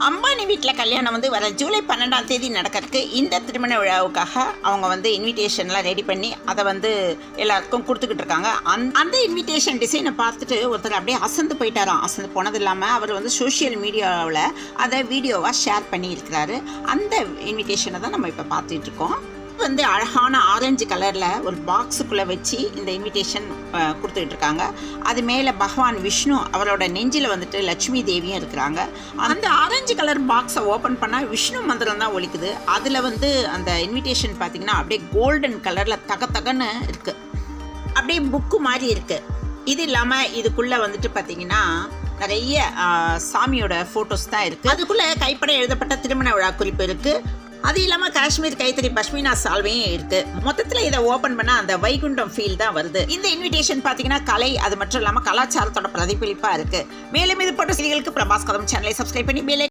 அம்பானி வீட்டில் கல்யாணம் வந்து வர ஜூலை 12ஆம் தேதி நடக்கிறதுக்கு இந்த திருமண விழாவுக்காக அவங்க வந்து இன்விடேஷன்லாம் ரெடி பண்ணி அதை வந்து எல்லாருக்கும் கொடுத்துக்கிட்டு இருக்காங்க. அந்த இன்விடேஷன் டிசைனை பார்த்துட்டு ஒருத்தர் அப்படியே அசந்து போயிட்டாராம். அசந்து போனது இல்லாமல் அவர் வந்து சோஷியல் மீடியாவில் அதை வீடியோவாக ஷேர் பண்ணியிருக்கிறாரு. அந்த இன்விடேஷனை தான் நம்ம இப்போ பார்த்துட்டு இருக்கோம். வந்து அழகான ஆரஞ்சு கலரில் ஒரு பாக்ஸுக்குள்ளே வச்சு இந்த இன்விடேஷன் கொடுத்துக்கிட்டு இருக்காங்க. அது மேலே பகவான் விஷ்ணு அவரோட நெஞ்சில் வந்துட்டு லட்சுமி தேவியும் இருக்கிறாங்க. அந்த ஆரஞ்சு கலர் பாக்ஸை ஓப்பன் பண்ணால் விஷ்ணு மந்திரம் தான் ஒலிக்குது. அதில் வந்து அந்த இன்விடேஷன் பார்த்திங்கன்னா அப்படியே கோல்டன் கலரில் தகன்னு இருக்குது, அப்படியே புக்கு மாதிரி இருக்குது. இது இல்லாமல் இதுக்குள்ளே வந்துட்டு பார்த்திங்கன்னா நிறைய சாமியோட ஃபோட்டோஸ் தான் இருக்குது. அதுக்குள்ளே கைப்பட எழுதப்பட்ட திருமண விழா குறிப்பு இருக்குது. அது இல்லாமல் காஷ்மீர் கைத்தறி பஷ்மினா சால்வையும் இருக்கு. மொத்தத்தில் இதை ஓப்பன் பண்ணால் அந்த வைகுண்டம் ஃபீல் தான் வருது. இந்த இன்விடேஷன் பார்த்தீங்கன்னா கலை, அது மட்டும் இல்லாமல் கலாச்சாரத்தோட பிரதிபலிப்பாக இருக்கு. மேலும் இது போன்ற செய்திகளுக்கு பிரபாஸ் கதம் சேனலை சப்ஸ்கிரைப் பண்ணி